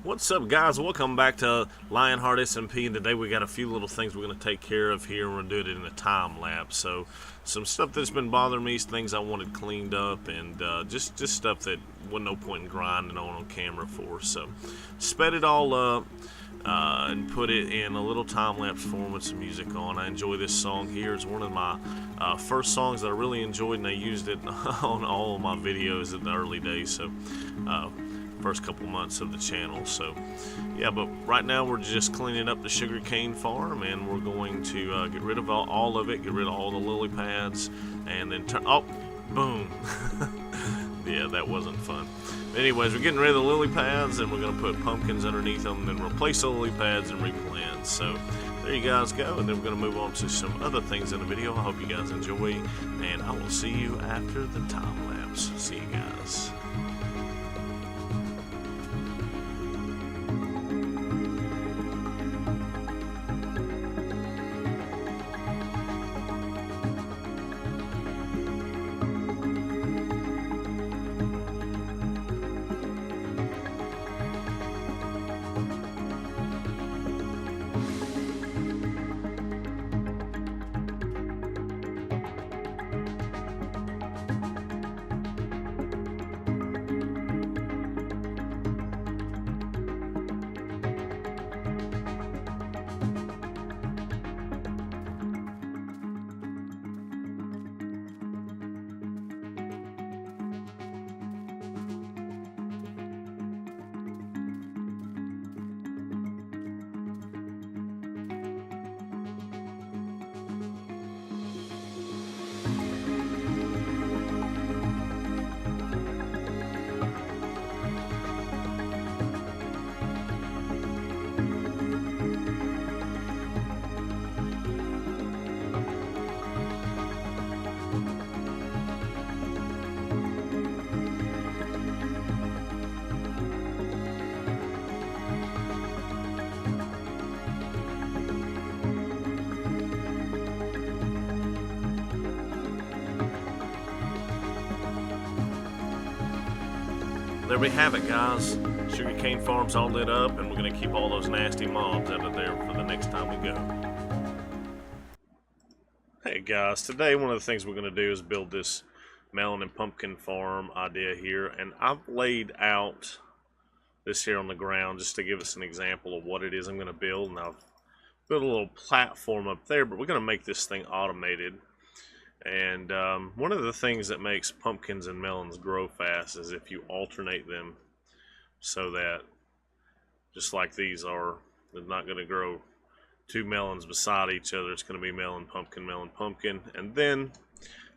What's up, guys? Welcome back to Lionheart SMP, and today we got a few little things we're going to take care of here, and we're going to do it in a time lapse. So, some stuff that's been bothering me, things I wanted cleaned up, and just stuff that wasn't no point in grinding on camera for. So, sped it all up and put it in a little time lapse form with some music on. I enjoy this song here. It's one of my first songs that I really enjoyed, and I used it on all of my videos in the early days. So. First couple months of the channel. So yeah, but right now we're just cleaning up the sugarcane farm, and we're going to get rid of all of it, get rid of all the lily pads, and then turn. Oh, boom. Yeah, that wasn't fun. Anyways, we're getting rid of the lily pads, and we're going to put pumpkins underneath them, and then replace the lily pads and replant. So there you guys go, and then we're going to move on to some other things in the video. I hope you guys enjoy, and I will see you after the time lapse. See you guys. There we have it, guys. Sugarcane farm's all lit up, and we're going to keep all those nasty mobs out of there for the next time we go. Hey guys, today one of the things we're going to do is build this melon and pumpkin farm idea here, and I've laid out this here on the ground just to give us an example of what it is I'm going to build, and I've built a little platform up there, but we're going to make this thing automated. And one of the things that makes pumpkins and melons grow fast is if you alternate them, so that just like these are, they're not going to grow two melons beside each other. It's going to be melon, pumpkin. And then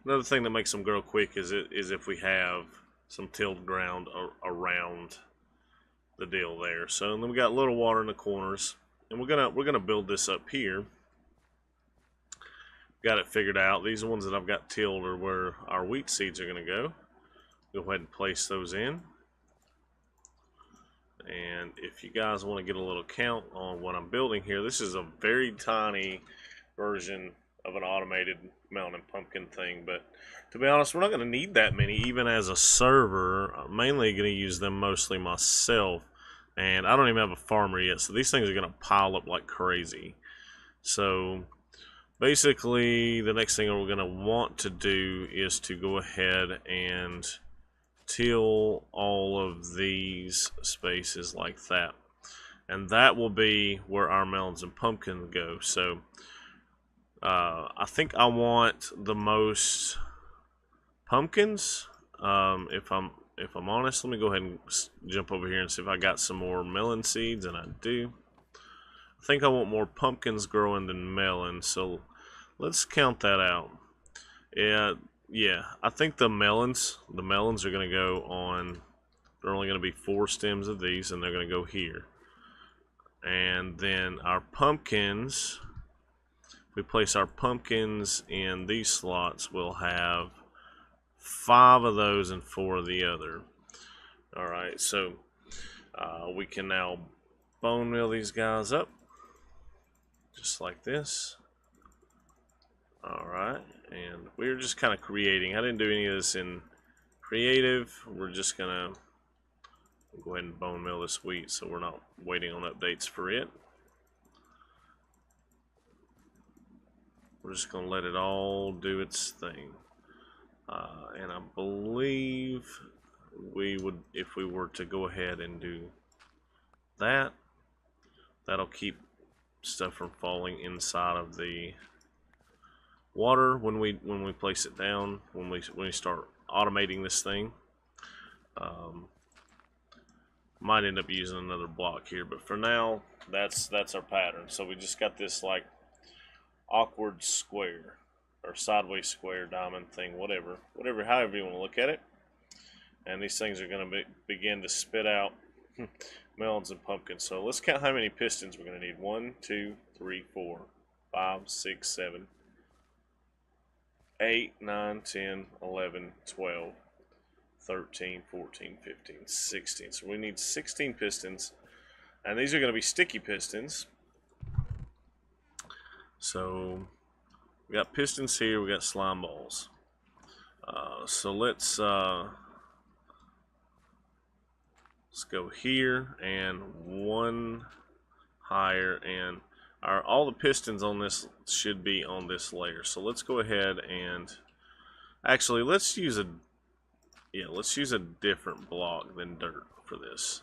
another thing that makes them grow quick is if we have some tilled ground around the deal there. So then we got a little water in the corners, and we're gonna build this up here. Got it figured out. These are ones that I've got tilled are where our wheat seeds are going to go. Go ahead and place those in. And if you guys want to get a little count on what I'm building here, this is a very tiny version of an automated melon and pumpkin thing. But to be honest, we're not going to need that many even as a server. I'm mainly going to use them mostly myself. And I don't even have a farmer yet, so these things are going to pile up like crazy. So basically, the next thing we're going to want to do is to go ahead and till all of these spaces like that. And that will be where our melons and pumpkins go. So I think I want the most pumpkins. If I'm honest, let me go ahead and jump over here and see if I got some more melon seeds, and I do. I think I want more pumpkins growing than melons, so let's count that out. Yeah, I think the melons are going to go on, they're only going to be 4 stems of these, and they're going to go here. And then our pumpkins, if we place our pumpkins in these slots, we'll have 5 of those and 4 of the other. Alright, so we can now bone meal these guys up just like this. Alright, and we're just kind of creating. I didn't do any of this in creative. We're just gonna We'll go ahead and bone meal this wheat so we're not waiting on updates for it. We're just going to let it all do its thing. And I believe we would, if we were to go ahead and do that, that'll keep stuff from falling inside of the water when we place it down, when we start automating this thing. Might end up using another block here, but for now that's our pattern. So we just got this like awkward square or sideways square diamond thing, whatever however you want to look at it. And these things are going to begin to spit out melons and pumpkins. So let's count how many pistons we're going to need. 1, 2, 3, 4, 5, 6, 7, 8, 9, 10, 11, 12, 13, 14, 15, 16. So we need 16 pistons. And these are going to be sticky pistons. So we got pistons here, we got slime balls. So let's go here and one higher, and all the pistons on this should be on this layer. So let's go ahead and actually let's use a different block than dirt for this.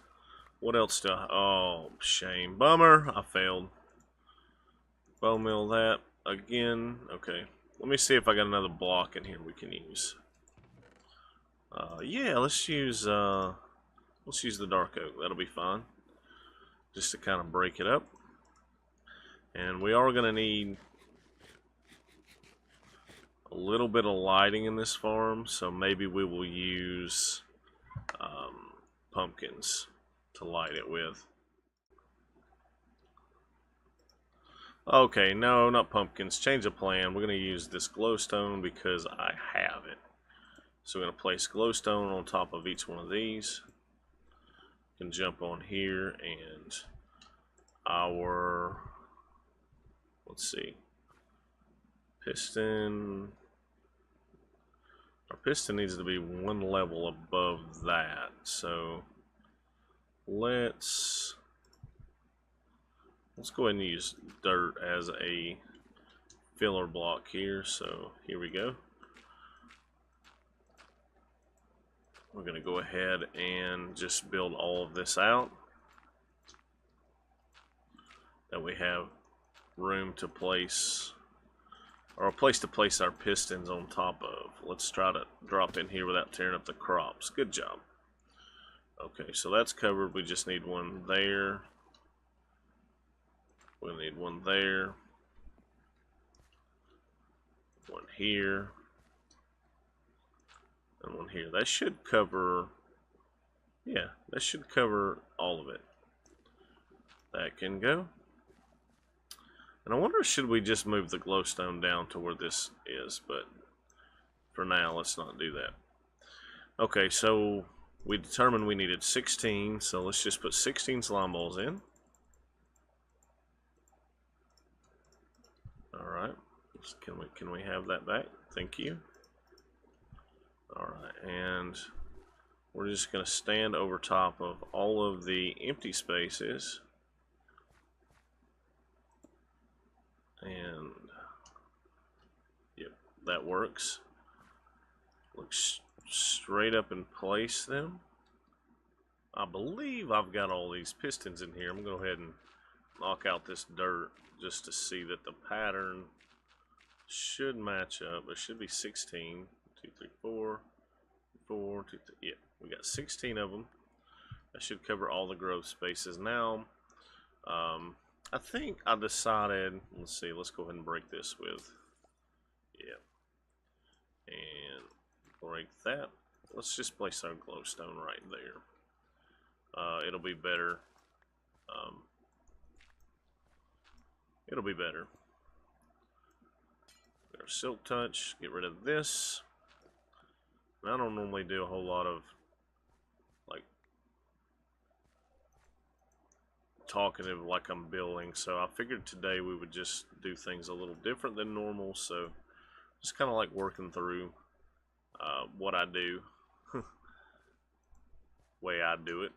What else do I, oh shame, bummer, I failed. Bone meal that again. Okay, let me see if I got another block in here we can use. Yeah, let's use the dark oak. That'll be fine, just to kind of break it up. And we are going to need a little bit of lighting in this farm, so maybe we will use pumpkins to light it with. Okay, no, not pumpkins. Change of plan. We're going to use this glowstone because I have it. So we're going to place glowstone on top of each one of these. We can jump on here and our, let's see, piston. Our piston needs to be one level above that. So let's go ahead and use dirt as a filler block here. So here we go. We're going to go ahead and just build all of this out. That we have room to place, or a place to place our pistons on top of. Let's try to drop in here without tearing up the crops. Good job. Okay, so that's covered. We just need one there. We'll need one there, one here, and one here. That should cover, yeah, that should cover all of it. That can go. And I wonder, should we just move the glowstone down to where this is? But for now, let's not do that. Okay, so we determined we needed 16, so let's just put 16 slime balls in. Alright, can we have that back? Thank you. Alright, and we're just going to stand over top of all of the empty spaces. And yep, that works. Look straight up and place them. I believe I've got all these pistons in here. I'm going to go ahead and knock out this dirt just to see that the pattern should match up. There should be 16. 2, 3, 4, 4, 2, 3. Yeah, we got 16 of them. That should cover all the growth spaces. Now, I think I decided, let's see, let's go ahead and break this with, yeah, and break that. Let's just place our glowstone right there. It'll be better. It'll be better. Our silk touch, get rid of this. And I don't normally do a whole lot of like talking like I'm building, so I figured today we would just do things a little different than normal. So just kind of like working through what I do, way I do it.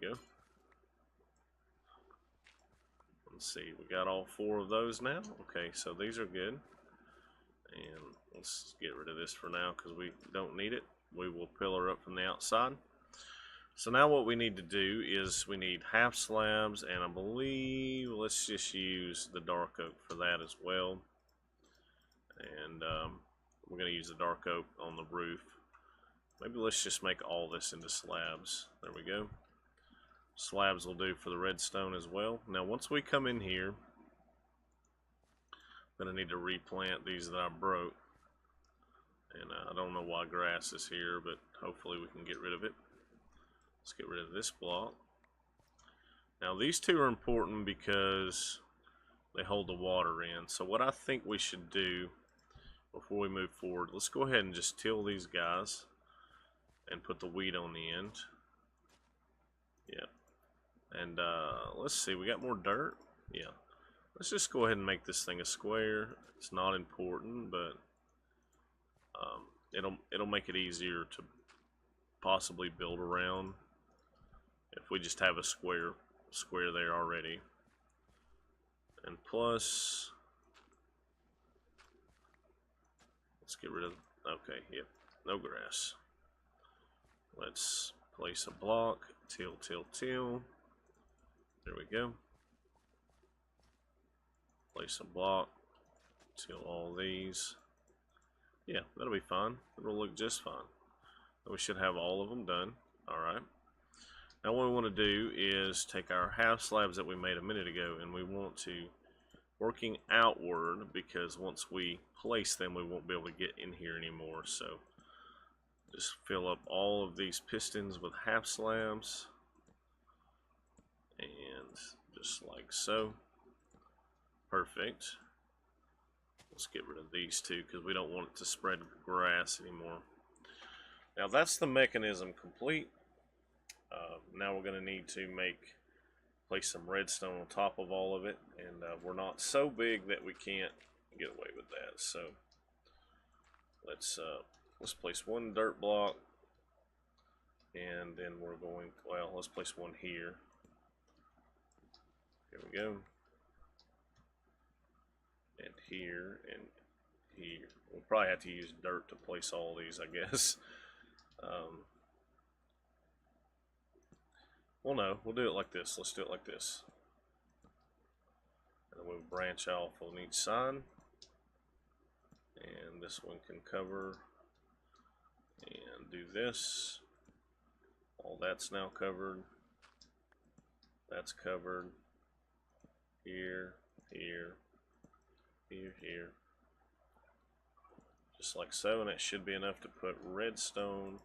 go. Let's see, we got all 4 of those now. Okay, so these are good. And let's get rid of this for now because we don't need it. We will pillar up from the outside. So now what we need to do is we need half slabs, and I believe let's just use the dark oak for that as well. And we're going to use the dark oak on the roof. Maybe let's just make all this into slabs. There we go. Slabs will do for the redstone as well. Now once we come in here, I'm going to need to replant these that I broke. And I don't know why grass is here, but hopefully we can get rid of it. Let's get rid of this block. Now these 2 are important because they hold the water in. So what I think we should do before we move forward, let's go ahead and just till these guys and put the wheat on the end. Yeah. And let's see, we got more dirt. Yeah. Let's just go ahead and make this thing a square. It's not important, but it'll make it easier to possibly build around if we just have a square there already. And plus, let's get rid of, okay, yep, no grass. Let's place a block, till. There we go. Place a block, till all these. Yeah, that'll be fine. It'll look just fine. We should have all of them done. Alright. Now what we want to do is take our half slabs that we made a minute ago, and we want to working outward, because once we place them we won't be able to get in here anymore. So just fill up all of these pistons with half slabs, and just like so. Perfect. Let's get rid of these 2 because we don't want it to spread grass anymore. Now that's the mechanism complete. Now we're going to need to place some redstone on top of all of it, and we're not so big that we can't get away with that. So let's place 1 dirt block, and then we're going, well, let's place 1 here. Here we go. And here and here. We'll probably have to use dirt to place all these, I guess. Well, no, we'll do it like this. Let's do it like this. And then we'll branch off on each side. And this one can cover. And do this. All that's now covered. That's covered. Here, here, here. Just like so, and it should be enough to put redstone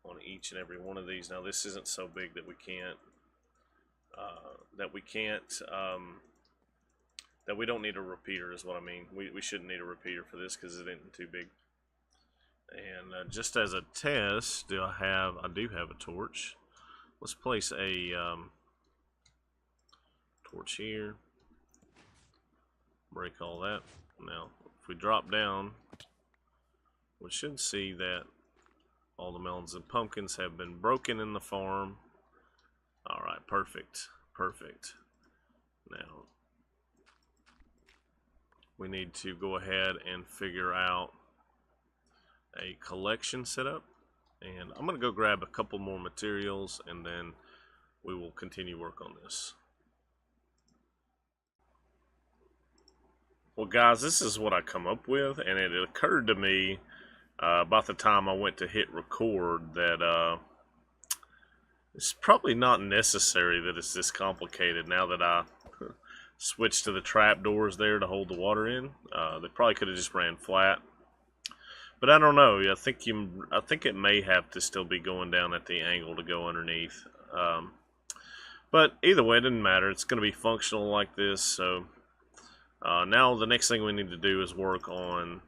on each and every one of these. Now this isn't so big that we can't that we don't need a repeater is what I mean. We shouldn't need a repeater for this because it isn't too big. And just as a test, I do have a torch. Let's place a torch here. Break all that. Now if we drop down, we should see that all the melons and pumpkins have been broken in the farm. Alright, perfect. Perfect. Now, we need to go ahead and figure out a collection setup. And I'm going to go grab a couple more materials, and then we will continue work on this. Well, guys, this is what I come up with, and it occurred to me about the time I went to hit record that it's probably not necessary that it's this complicated now that I switched to the trapdoors there to hold the water in. They probably could have just ran flat, but I don't know. I think it may have to still be going down at the angle to go underneath. But either way, it doesn't matter. It's going to be functional like this. So now the next thing we need to do is work on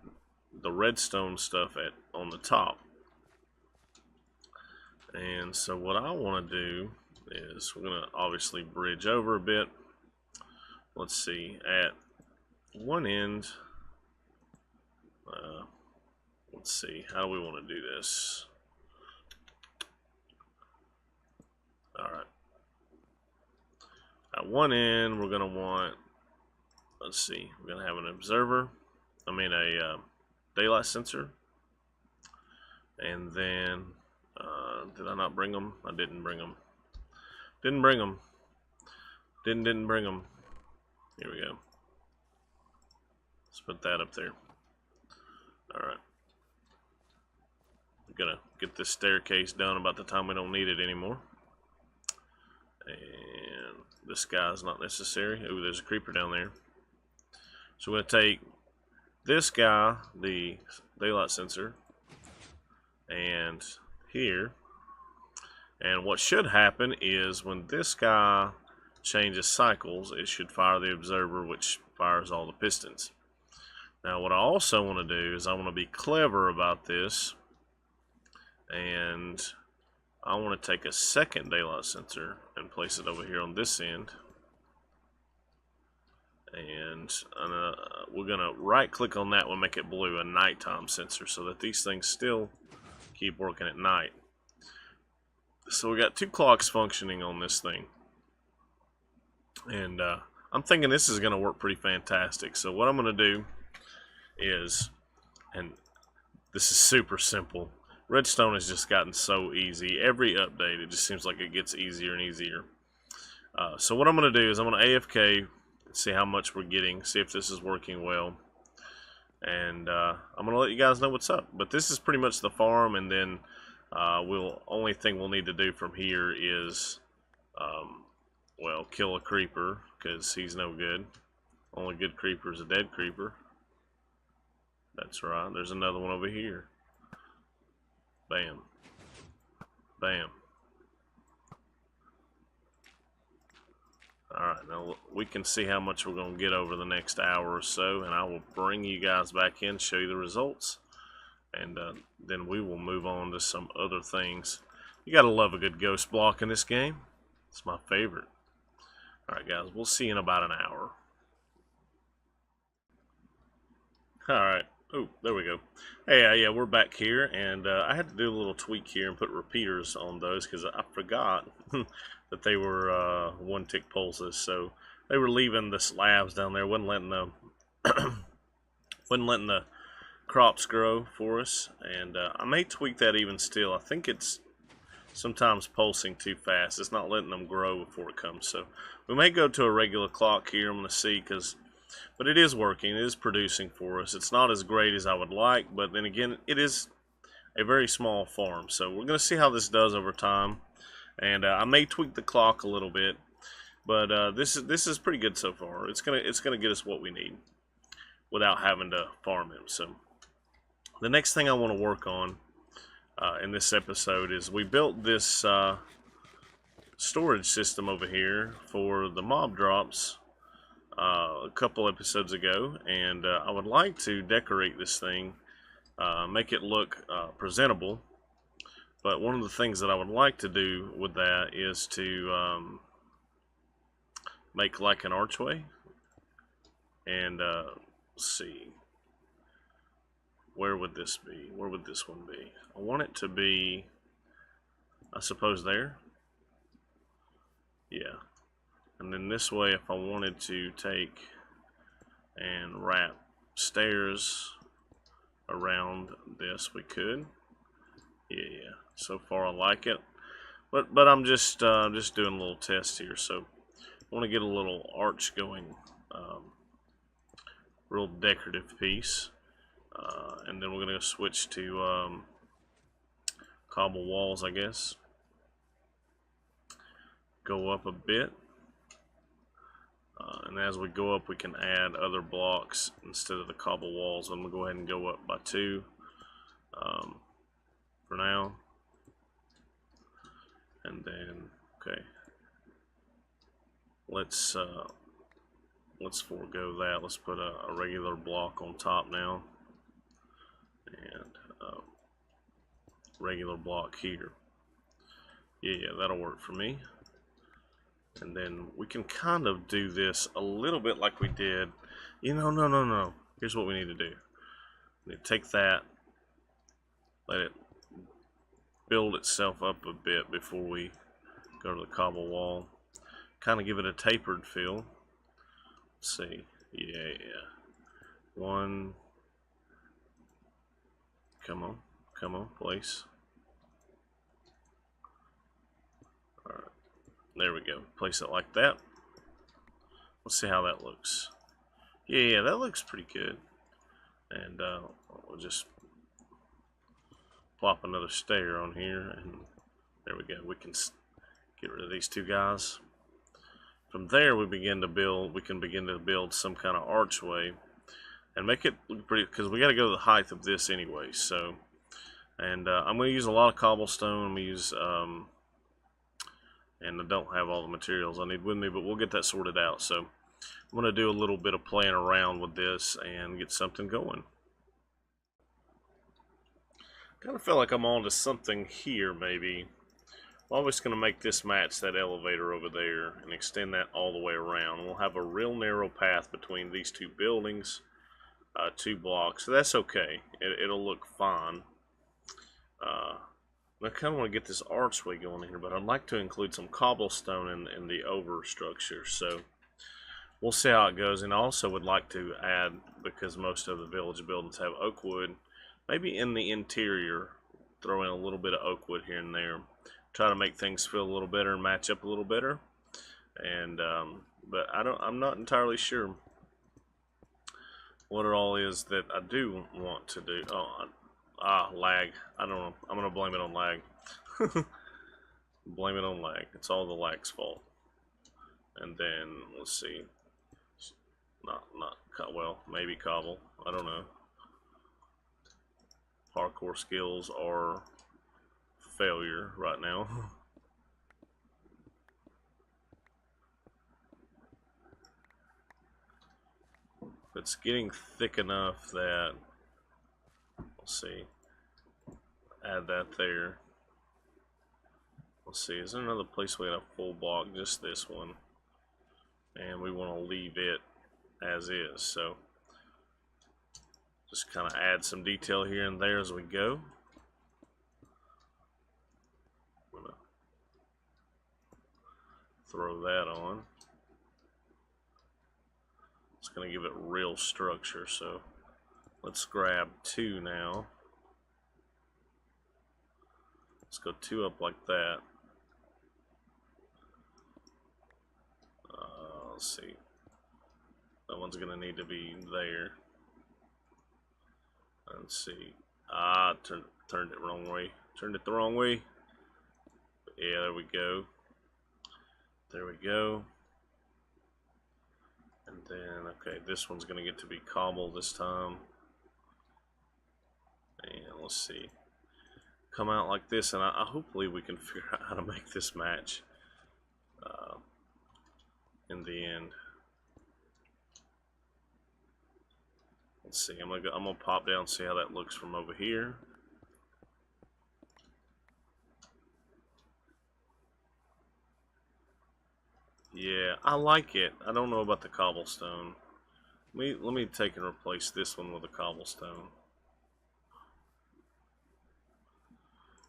the redstone stuff on the top. And so what I want to do is we're going to obviously bridge over a bit. Let's see, at one end, let's see, how do we want to do this? Alright, At one end, we're going to want, let's see, we're going to have an observer, a daylight sensor. And then, did I not bring them? I didn't bring them. Didn't bring them. Didn't bring them. Here we go. Let's put that up there. Alright. We're gonna get this staircase done about the time we don't need it anymore. And this guy's not necessary. Ooh, there's a creeper down there. So we're gonna take this guy, the daylight sensor, and here. And what should happen is when this guy changes cycles, it should fire the observer, which fires all the pistons. Now what I also want to do is I want to be clever about this, and I want to take a second daylight sensor and place it over here on this end. And we're going to right click on that one, make it blue, a nighttime sensor, so that these things still keep working at night. So we got two clocks functioning on this thing. And I'm thinking this is going to work pretty fantastic. So what I'm going to do is, and this is super simple, Redstone has just gotten so easy. Every update, it just seems like it gets easier and easier. So what I'm going to do is I'm going to AFK, see how much we're getting, see if this is working well. And I'm going to let you guys know what's up. But this is pretty much the farm, and then only thing we'll need to do from here is, well, kill a creeper, because he's no good. Only good creeper is a dead creeper. That's right. There's another one over here. Bam. Bam. Alright, now we can see how much we're going to get over the next hour or so, and I will bring you guys back in, show you the results, and then we will move on to some other things. You gotta love a good ghost block in this game. It's my favorite. Alright guys, we'll see you in about an hour. Alright. Oh, there we go. Hey, yeah, we're back here, and I had to do a little tweak here and put repeaters on those because I forgot that they were one-tick pulses. So they were leaving the slabs down there, wasn't letting the wasn't letting the crops grow for us, and I may tweak that even still. I think it's sometimes pulsing too fast. It's not letting them grow before it comes. So we may go to a regular clock here. I'm going to see but it is working. It is producing for us. It's not as great as I would like, but then again, it is a very small farm. So we're going to see how this does over time, and I may tweak the clock a little bit, but this is pretty good so far. It's gonna get us what we need without having to farm him. So the next thing I want to work on in this episode is we built this storage system over here for the mob drops a couple episodes ago, and I would like to decorate this thing, make it look presentable. But one of the things that I would like to do with that is to make like an archway, and let's see, where would this be? Where would this one be? I want it to be, I suppose, there. Yeah. And then this way, if I wanted to take and wrap stairs around this, we could. Yeah. So far, I like it. But I'm just doing a little test here. So I want to get a little arch going, real decorative piece, and then we're gonna switch to cobble walls, I guess. Go up a bit. And as we go up, we can add other blocks instead of the cobble walls. I'm going to go ahead and go up by 2 for now. And then, okay, let's forego that. Let's put a regular block on top now, and regular block here. Yeah, that'll work for me. And then we can kind of do this a little bit like we did. No. Here's what we need to do. We need to take that, let it build itself up a bit before we go to the cobble wall. kind of give it a tapered feel. Let's see. Yeah. One. Come on, place. Alright, there we go. Place it like that. Let's see how that looks. Yeah, that looks pretty good. And we'll just plop another stair on here, and there we go. We can get rid of these two guys. From there, we can begin to build some kind of archway and make it look pretty, because we got to go to the height of this anyway. So, and I'm going to use a lot of cobblestone. I'm going to use, and I don't have all the materials I need with me, but we'll get that sorted out. So, I'm going to do a little bit of playing around with this and get something going. Kind of feel like I'm on to something here, maybe. I'm always going to make this match that elevator over there and extend that all the way around. We'll have a real narrow path between these two buildings, 2 blocks. So that's okay. It'll look fine. I kind of want to get this archway going here, but I'd like to include some cobblestone in the over structure. So we'll see how it goes. And I also would like to add, because most of the village buildings have oak wood, maybe in the interior, throw in a little bit of oak wood here and there. Try to make things feel a little better and match up a little better. And but I'm not entirely sure what it all is that I do want to do. Lag. I don't know. I'm gonna blame it on lag. Blame it on lag. It's all the lag's fault. And then let's see. Well, maybe cobble. I don't know. Parkour skills are failure right now. It's getting thick enough that, let's see, add that there. Let's see, is there another place we have a full block? Just this one, and we want to leave it as is. So just kind of add some detail here and there as we go. I'm gonna throw that on. It's going to give it real structure, so let's grab 2 now. Let's go 2 up like that. Let's see. That one's going to need to be there. Let's see. Turned it wrong way. Turned it the wrong way. Yeah, there we go. There we go. And then, okay, this one's going to get to be cobble this time. And let's see. Come out like this, and hopefully we can figure out how to make this match in the end. Let's see. I'm gonna pop down and see how that looks from over here. Yeah, I like it. I don't know about the cobblestone. Let me take and replace this one with a cobblestone.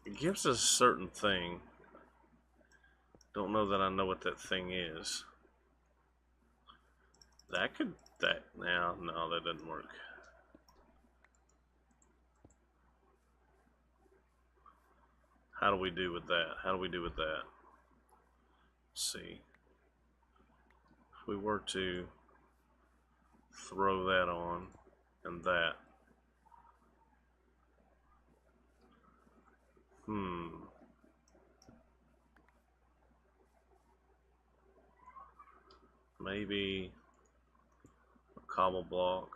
It gives us a certain thing. Don't know that I know what that thing is. No, that doesn't work. How do we do with that? Let's see. If we were to throw that on and that. Maybe a cobble block.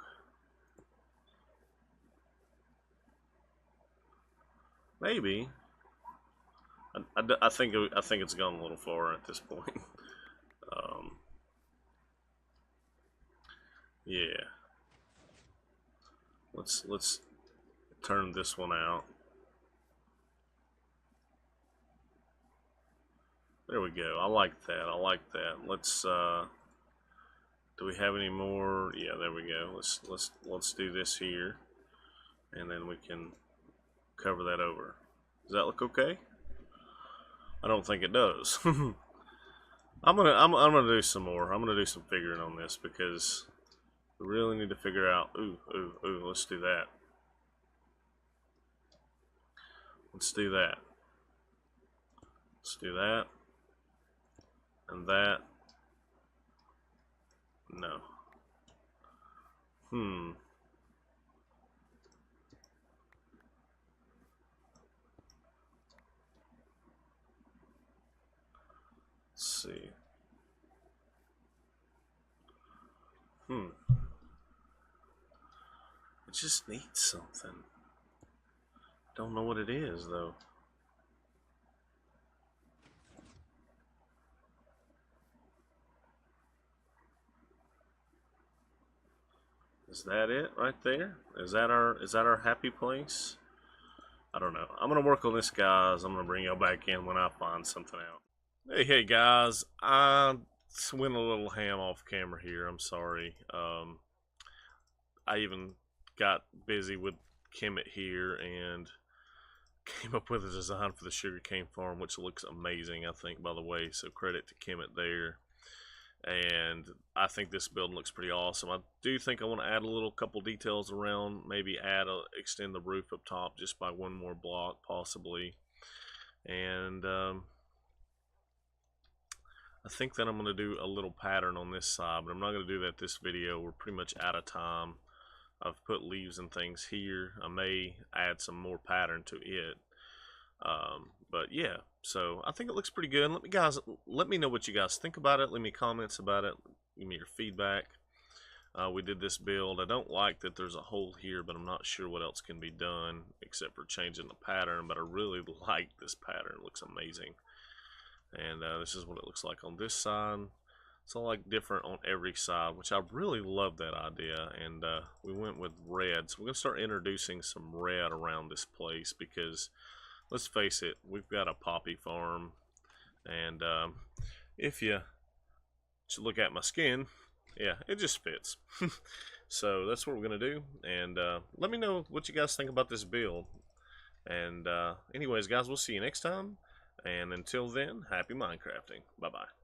Maybe. I think it's gone a little far at this point. Yeah. Let's turn this one out. There we go. I like that. Let's do we have any more? Yeah, there we go. Let's do this here, and then we can cover that over. Does that look okay? I don't think it does. I'm gonna do some more. I'm gonna do some figuring on this because we really need to figure out. Ooh, ooh, ooh. Let's do that. Let's do that. Let's do that. And that. No. Let's see. It just needs something. Don't know what it is though. Is that it right there? Is that our happy place? I don't know. I'm gonna work on this, guys. I'm gonna bring y'all back in when I find something out. Hey guys, I went a little ham off camera here. I'm sorry. I even got busy with Kemet here and came up with a design for the sugarcane farm, which looks amazing, I think, by the way. So credit to Kemet there. And I think this building looks pretty awesome. I do think I want to add a little couple details around, maybe extend the roof up top just by one more block possibly. And I think that I'm going to do a little pattern on this side, but I'm not going to do that this video. We're pretty much out of time. I've put leaves and things here. I may add some more pattern to it. But yeah, so I think it looks pretty good. Let me know what you guys think about it. Leave me comments about it. Give me your feedback. We did this build. I don't like that there's a hole here, but I'm not sure what else can be done except for changing the pattern. But I really like this pattern. It looks amazing. And this is what it looks like on this side. It's all like different on every side, which I really love that idea. And we went with red. So we're going to start introducing some red around this place because let's face it, we've got a poppy farm. And if you look at my skin, yeah, it just fits. So that's what we're going to do. And let me know what you guys think about this build. And anyways, guys, we'll see you next time. And until then, happy Minecrafting. Bye-bye.